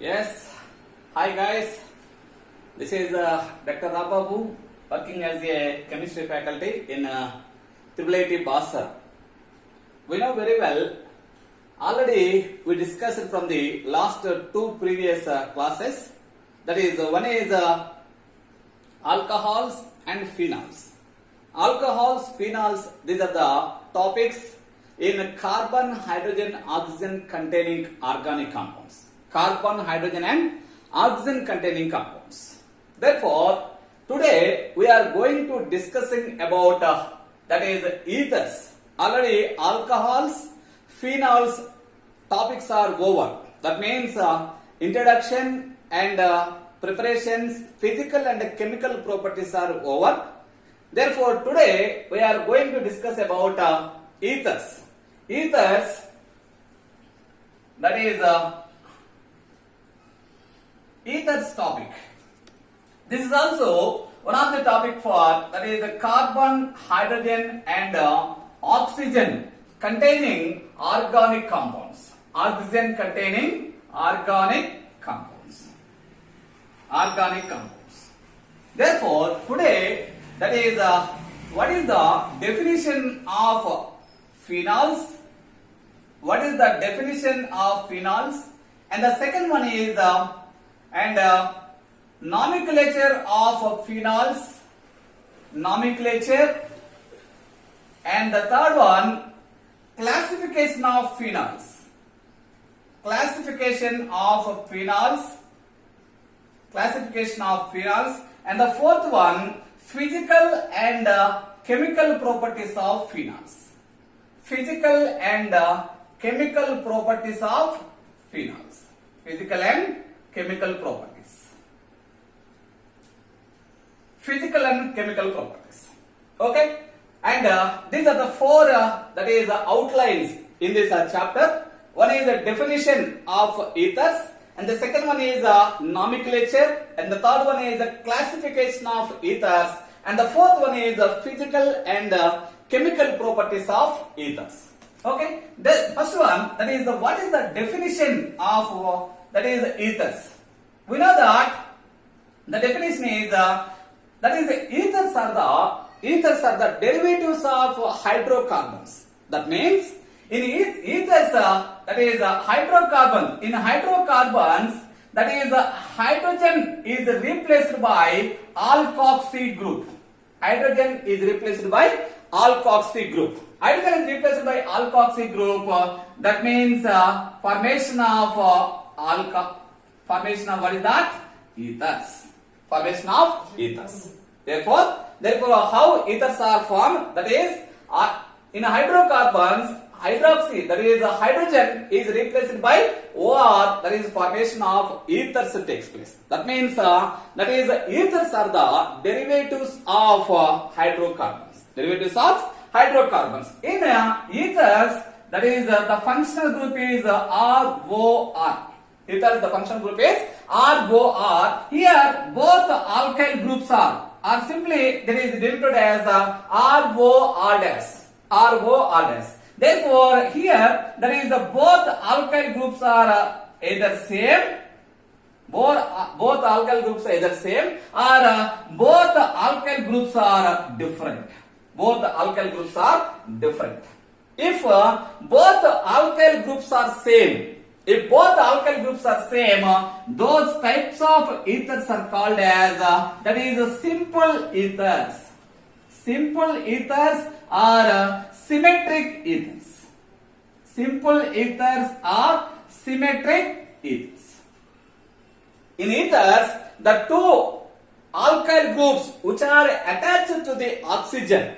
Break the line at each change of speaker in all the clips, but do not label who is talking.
Yes. Hi guys. This is Dr. Rababu working as a chemistry faculty in IIIT Basar. We know very well. Already we discussed from the last two previous classes. That is one is alcohols and phenols. Alcohols, phenols, these are the topics in carbon, hydrogen, oxygen containing organic compounds. Carbon, hydrogen and oxygen containing compounds. Therefore, today we are going to discussing about that is ethers. Already alcohols, phenols topics are over. That means introduction and preparations, physical and chemical properties are over. Therefore, today we are going to discuss about ethers. Ethers, that is ethers topic. This is also one of the topic for that is the carbon, hydrogen and oxygen containing organic compounds. Oxygen containing organic compounds. Organic compounds. Therefore, today that is what is the definition of phenols? What is the definition of phenols? And the second one is nomenclature of phenols. Nomenclature. And the third one, classification of phenols. Classification of phenols. Classification of phenols. And the fourth one, physical and chemical properties of phenols. Physical and chemical properties of phenols. Physical and chemical properties. Physical and chemical properties. Okay? And these are the four that is outlines in this chapter. One is the definition of ethers, and the second one is nomenclature, and the third one is classification of ethers, and the fourth one is physical and chemical properties of ethers. Okay, the first one, that is what is the definition of that is ethers. We know that the definition is that is ethers are the derivatives of hydrocarbons. That means in ethers that is hydrocarbons. In hydrocarbons, that is hydrogen is replaced by alkoxy group. Hydrogen is replaced by alkoxy group. Hydrogen is replaced by alkoxy group. That means formation of formation of what is that? Ethers. Formation of ethers. Therefore, how ethers are formed? That is in hydrocarbons, hydroxy, that is hydrogen is replaced by OR, that is formation of ethers takes place. That means that is ethers are the derivatives of hydrocarbons. Derivatives of hydrocarbons. In ethers, that is the functional group is ROR. Ethers, the functional group is ROR. Here both alkyl groups are simply there is denoted as ROR dash. ROR dash. Therefore, here there is both alkyl groups are either same, both alkyl groups are either same, or both alkyl groups are different. Both alkyl groups are different. If both alkyl groups are same, if both alkyl groups are same, those types of ethers are called as that is simple ethers. Simple ethers are symmetric ethers. Simple ethers are symmetric ethers. In ethers, the two alkyl groups which are attached to the oxygen,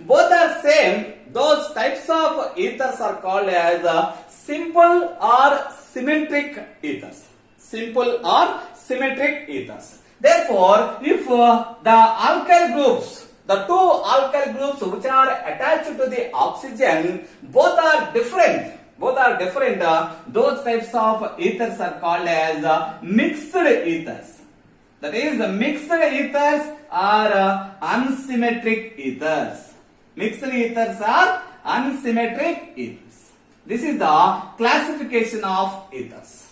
both are same. Those types of ethers are called as simple or symmetric ethers. Simple or symmetric ethers. Therefore, if the alkyl groups, the two alkyl groups which are attached to the oxygen, both are different. Those types of ethers are called as mixed ethers. That is, mixed ethers are unsymmetric ethers. Mixed ethers are unsymmetric ethers. This is the classification of ethers.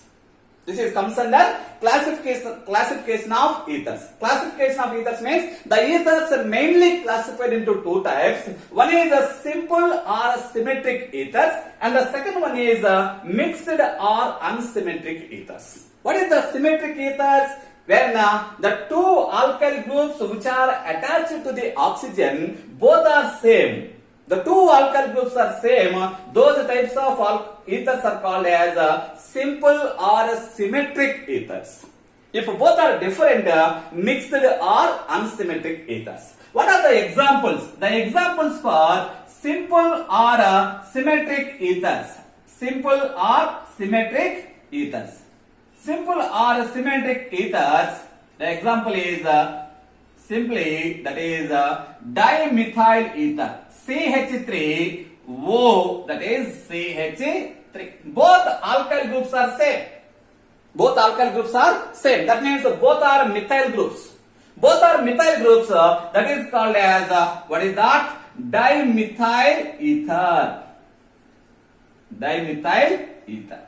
This is comes under classification of ethers. Classification of ethers means the ethers are mainly classified into two types. One is a simple or symmetric ethers, and the second one is a mixed or unsymmetric ethers. What is the symmetric ethers? When the two alkyl groups which are attached to the oxygen both are same. The two alkyl groups are same. Those types of ethers are called as simple or symmetric ethers. If both are different, mixed or unsymmetric ethers. What are the examples? The examples for simple or symmetric ethers. Simple or symmetric ethers. Simple or symmetric ethers. The example is simply that is dimethyl ether. CH3O, that is CH3. Both alkyl groups are same. Both alkyl groups are same. That means both are methyl groups. Both are methyl groups. That is called as what is that? Dimethyl ether. Dimethyl ether.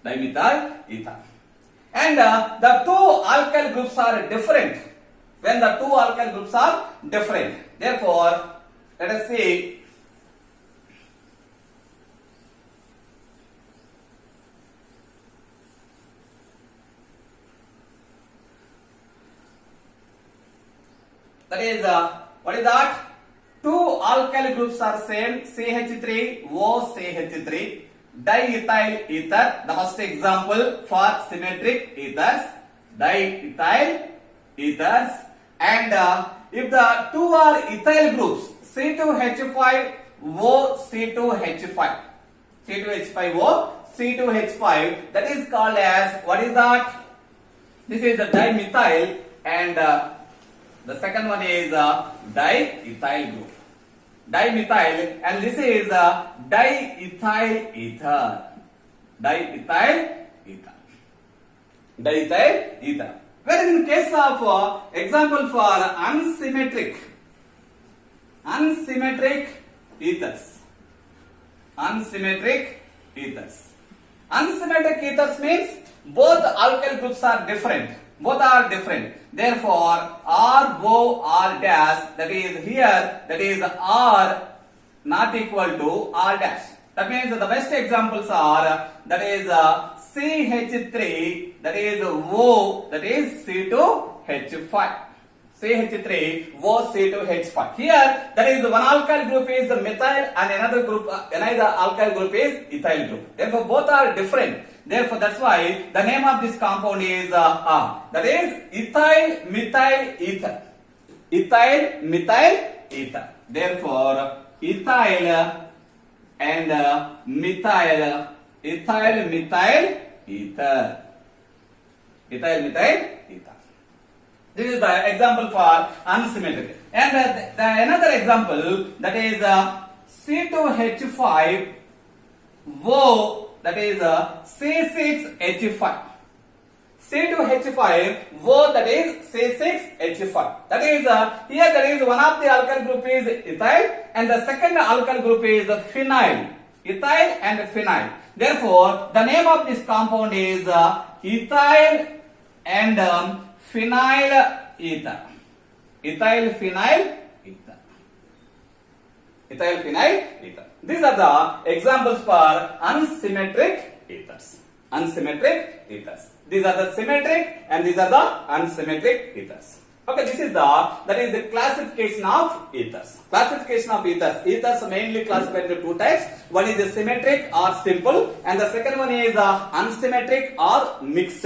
Dimethyl ether. And the two alkyl groups are different. When the two alkyl groups are different. Therefore, let us see. That is, what is that? Two alkyl groups are same, CH3O, CH3, diethyl ether. The first example for symmetric ethers, diethyl ethers. And if the two are ethyl groups, C2H5O, C2H5, C2H5O, C2H5, that is called as, what is that? This is the dimethyl, and the second one is diethyl group. Dimethyl, and this is diethyl ether. Diethyl ether. Diethyl ether. Whereas in case of example for unsymmetric ethers. Unsymmetric ethers. Unsymmetric ethers means both alkyl groups are different. Both are different. Therefore, ROR dash, that is here, that is R not equal to R dash. That means the best examples are, that is CH3, that is O, that is C2H5. CH3O, C2H5. Here, that is one alkyl group is methyl and another alkyl group is ethyl group. Therefore, both are different. Therefore, that's why the name of this compound is that is ethyl methyl ether. Ethyl methyl ether. Therefore, ethyl and methyl, ethyl methyl ether. Ethyl methyl ether. This is the example for unsymmetric. And another example, that is C2H5O, that is C6H5. C2H5O, that is C6H5. That is here, that is one of the alkyl group is ethyl and the second alkyl group is phenyl. Ethyl and phenyl. Therefore, the name of this compound is ethyl and phenyl ether. Ethyl phenyl ether. Ethyl phenyl ether. These are the examples for unsymmetric ethers. Unsymmetric ethers. These are the symmetric and these are the unsymmetric ethers. Okay, this is the classification of ethers. Classification of ethers. Ethers are mainly classified into two types. One is the symmetric or simple, and the second one is unsymmetric or mixed.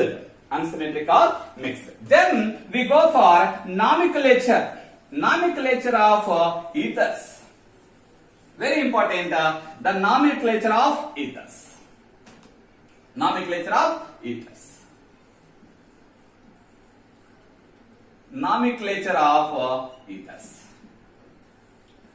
Unsymmetric or mixed. Then we go for nomenclature. Nomenclature of ethers. Very important. The nomenclature of ethers. Nomenclature of ethers. Nomenclature of ethers.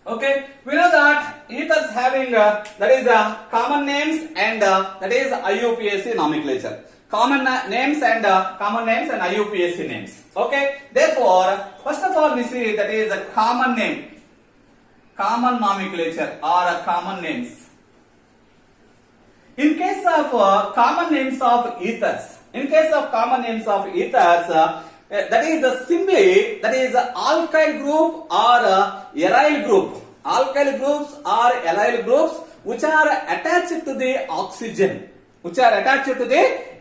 Okay, we know that ethers having that is common names and that is IUPAC nomenclature. Common names and IUPAC names. Okay, therefore, first of all we see that is a common name, common nomenclature or common names. of common names of ethers, that is simply that is alkyl group or aryl group. Alkyl groups or aryl groups which are attached to the oxygen,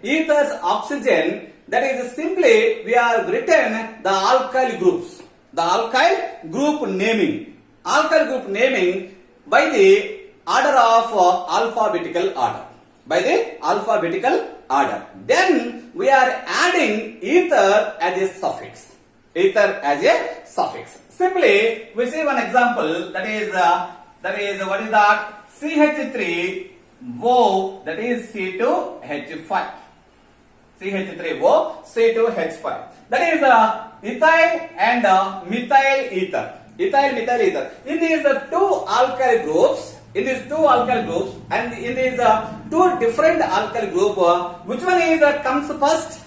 ether's oxygen. That is simply we are written the alkyl groups. The alkyl group naming by the order of alphabetical order. Then we are adding ether as a suffix. Simply we see one example, that is what is that? CH3O, that is C2H5. CH3O, C2H5. That is ethyl and methyl ether. In these two alkyl groups, and in these two different alkyl group, which one is comes first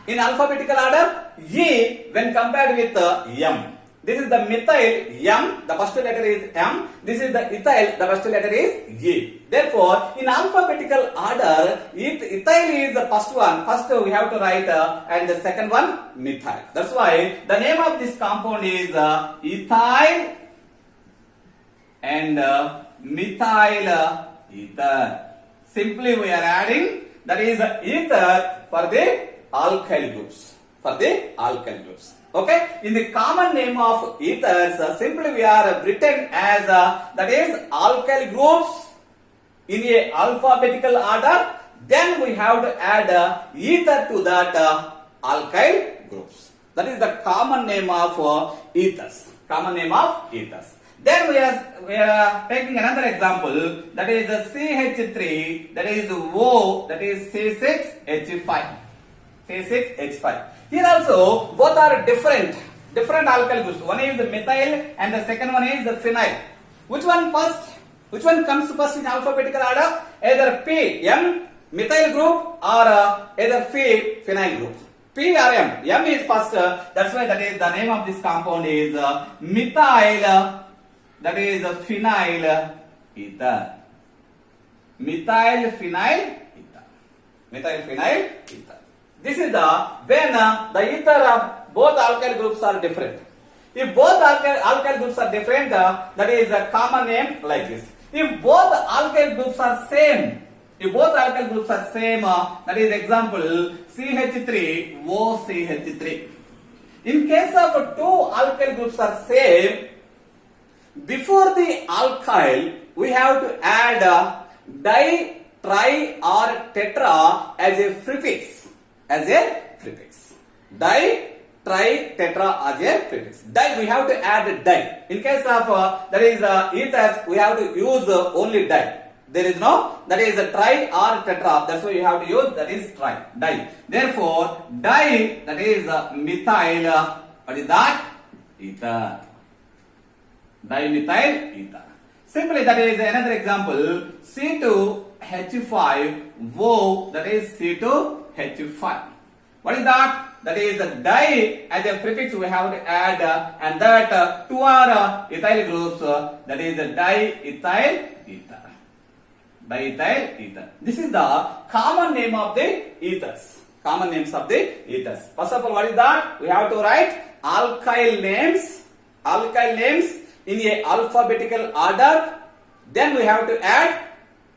in alphabetical order? E when compared with M. This is the methyl M, the first letter is M. This is the ethyl, the first letter is E. Therefore, in alphabetical order, ethyl is the first one. First we have to write and the second one methyl. That's why the name of this compound is ethyl and methyl ether. Simply we are adding, that is ether for the alkyl groups. Okay, in the common name of ethers, simply we are written as that is alkyl groups in a alphabetical order. Then we have to add ether to that alkyl groups. That is the common name of ethers. Then we are taking another example, that is CH3, that is O, that is C6H5. Here also both are different alkyl groups. One is methyl and the second one is phenyl. Which one comes first in alphabetical order? Either P, M, methyl group, or either P, phenyl group. P or M. M is first. That's why that is the name of this compound is methyl. That is phenyl ether. Methyl phenyl ether. This is when the ether of both alkyl groups are different. If both alkyl groups are different, that is a common name like this. If both alkyl groups are same, that is example CH3OCH3. In case of two alkyl groups are same, before the alkyl we have to add di, tri or tetra as a prefix. Di, tri, tetra as a prefix. Di, we have to add di. In case of that is ethers, we have to use only di. There is no, that is a tri or tetra. That's why you have to use, that is tri, di. Therefore, di, that is methyl, what is that? Ether. Dimethyl ether. Simply that is another example, C2H5O, that is C2H5. What is that? That is the di as a prefix we have to add, and that two are ethyl groups, that is the diethyl ether. This is the common name of the ethers. First of all, what is that? We have to write alkyl names in a alphabetical order. Then we have to add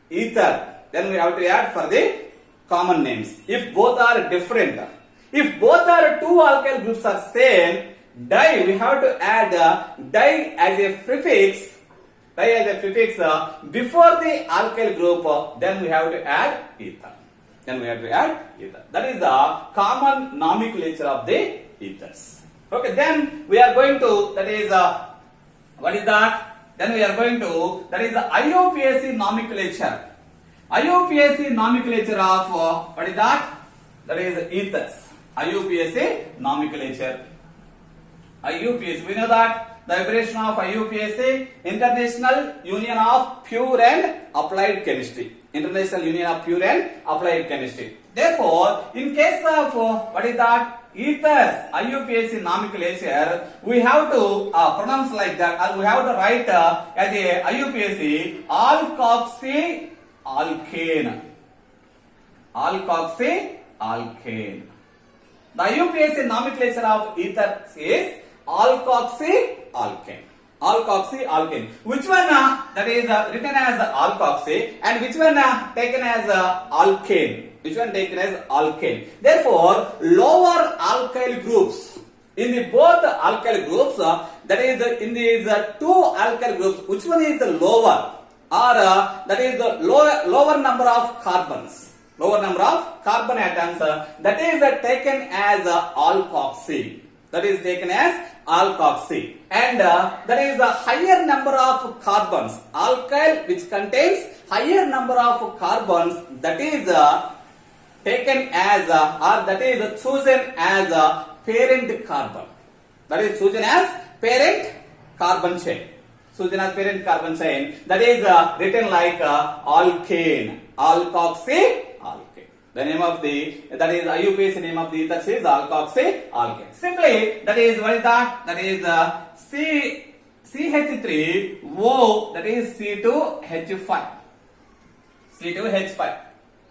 ether. Then we have to add for the common names. If both are different, if both are two alkyl groups are same, di we have to add di as a prefix. Before the alkyl group, then we have to add ether. That is the common nomenclature of the ethers. Okay, then we are going to, that is what is that? Then we are going to, that is the IUPAC nomenclature. IUPAC nomenclature of what is that? That is ethers. IUPAC nomenclature. IUPAC, we know that the abbreviation of IUPAC, International Union of Pure and Applied Chemistry. Therefore, in case of what is that? Ethers, IUPAC nomenclature, we have to pronounce like that, or we have to write as a IUPAC alkoxy alkane. alkoxyalkane. The IUPAC nomenclature of ether is alkoxyalkane. Alkoxyalkane. Which one that is written as alkoxy and which one taken as alkane? Which one taken as alkane? Therefore, lower alkyl groups in the both alkyl groups, that is in these two alkyl groups, which one is the lower or that is the lower number of carbons, lower number of carbon atoms, that is taken as alkoxy. That is taken as alkoxy, and that is a higher number of carbons. Alkyl which contains higher number of carbons, that is taken as or that is chosen as a parent carbon. That is chosen as parent carbon chain. Chosen as parent carbon chain. That is written like alkane, alkoxyalkane. The name of the, that is IUPAC name of the ether is alkoxyalkane. Simply, that is what is that? That is CH3O, that is C2H5. C2H5.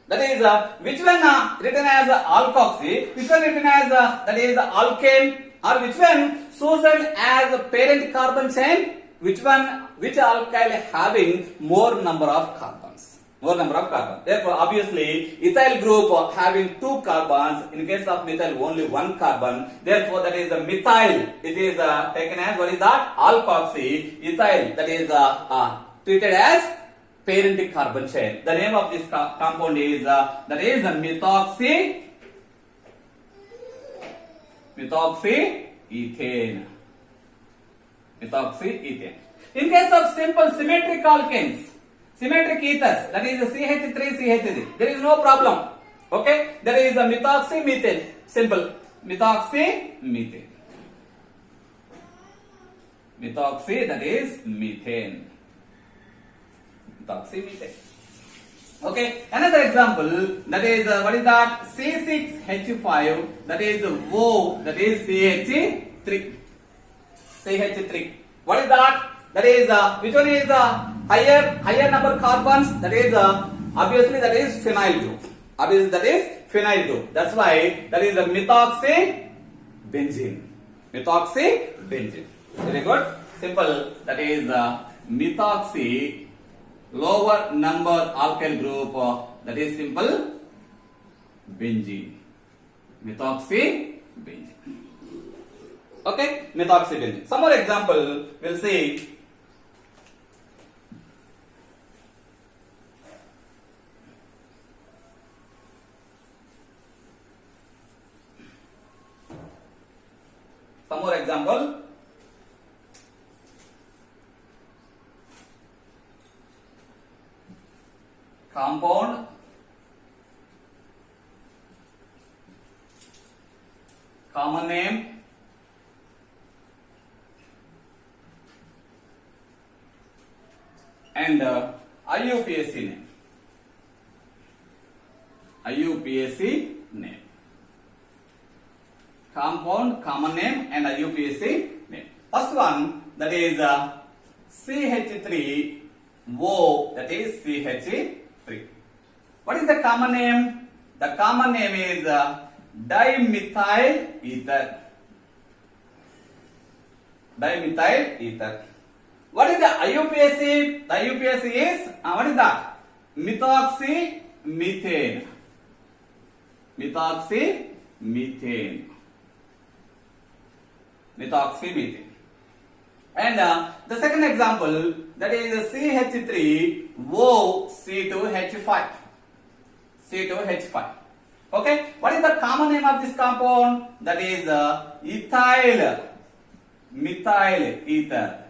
That is which one written as alkoxy, which one written as that is alkane, or which one chosen as parent carbon chain, which alkyl having more number of carbons. More number of carbons. Therefore, obviously, ethyl group having two carbons. In case of methyl, only one carbon. Therefore, that is the methyl. It is taken as what is that? Alkoxy. Ethyl, that is treated as parent carbon chain. The name of this compound is that is methoxyethane. Methoxyethane. In case of simple symmetric alkanes, symmetric ethers, that is CH3, CH3, there is no problem. Okay, there is a methoxymethane. Simple methoxymethane. Methoxy, that is methane. Methoxymethane. Okay, another example, that is what is that? C6H5, that is O, that is CH3. CH3. What is that? That is which one is higher number carbons? That is obviously that is phenyl group. Obviously that is phenyl group. That's why that is a methoxybenzene. Methoxybenzene. Very good. Simple. That is methoxy. Lower number alkyl group, that is simple benzene. Methoxybenzene. Okay, methoxybenzene. Some more example we'll see. Some more example. Compound, common name, and IUPAC name. IUPAC name. Compound, common name, and IUPAC name. First one, that is CH3O, that is CH3. What is the common name? The common name is dimethyl ether. Dimethyl ether. What is the IUPAC? The IUPAC is what is that? Methoxymethane. Methoxymethane. Methoxymethane. And the second example, that is CH3O C2H5. C2H5. Okay. What is the common name of this compound? That is methyl ether.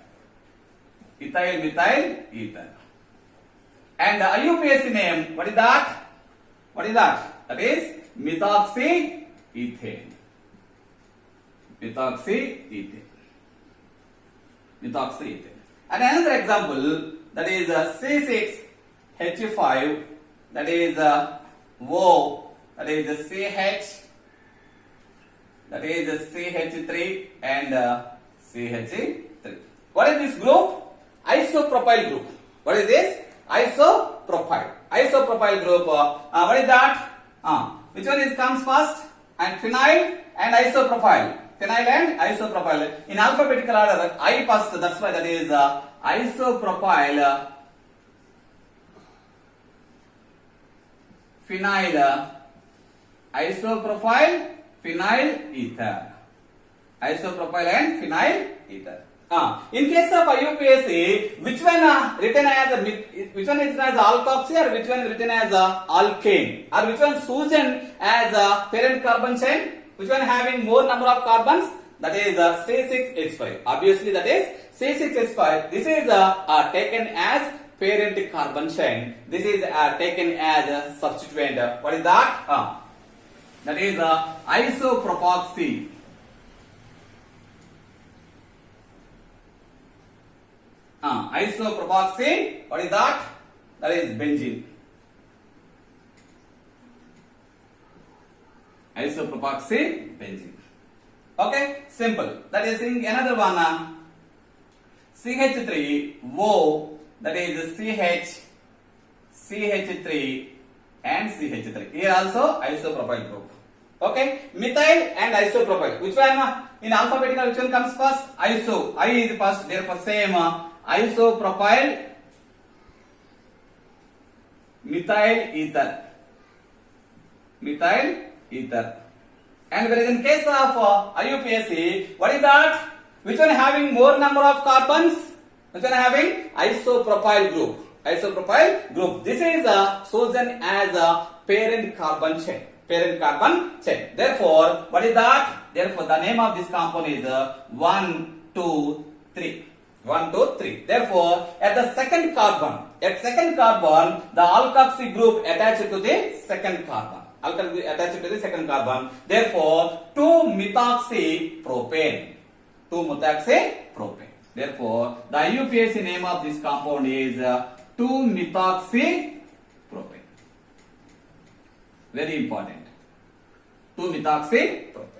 Methyl ether. And the IUPAC name, what is that? What is that? That is methoxyethane. Methoxyethane. Methoxyethane. And another example, that is C6H5, that is O, that is CH, that is CH3 and CH3. What is this group? Isopropyl group. What is this? Isopropyl. Isopropyl group. What is that? Which one is comes first? And phenyl and isopropyl. Phenyl and isopropyl. In alphabetical order, I first. That's why that is isopropyl, phenyl, isopropyl, phenyl ether. Isopropyl and phenyl ether. In case of IUPAC, which one written as which one is written as alkoxy or which one is written as alkane, or which one chosen as a parent carbon chain? Which one having more number of carbons? That is C6H5. Obviously, that is C6H5. This is taken as parent carbon chain. This is taken as a substituent. What is that? That is isopropoxy. Isopropoxy. What is that? That is benzene. Isopropoxy benzene. Okay, simple. That is in another one. CH3O. That is CH3 and CH3. Here also isopropyl group. Okay, methyl and isopropyl. Which one in alphabetical? Which one comes first? Iso. I is first. Therefore, same. Isopropyl, methyl ether. Methyl ether. And whereas in case of IUPAC, what is that? Which one having more number of carbons? Which one having isopropyl group? Isopropyl group. This is chosen as a parent carbon chain. Parent carbon chain. Therefore, what is that? Therefore, the name of this compound is 1, 2, 3. 1, 2, 3. Therefore, at the second carbon, the alkoxy group attached to the second carbon. Alkoxy attached to the second carbon. Therefore, 2-methoxypropane. 2-methoxypropane. Therefore, the IUPAC name of this compound is 2-methoxypropane. Very important. 2-methoxypropane.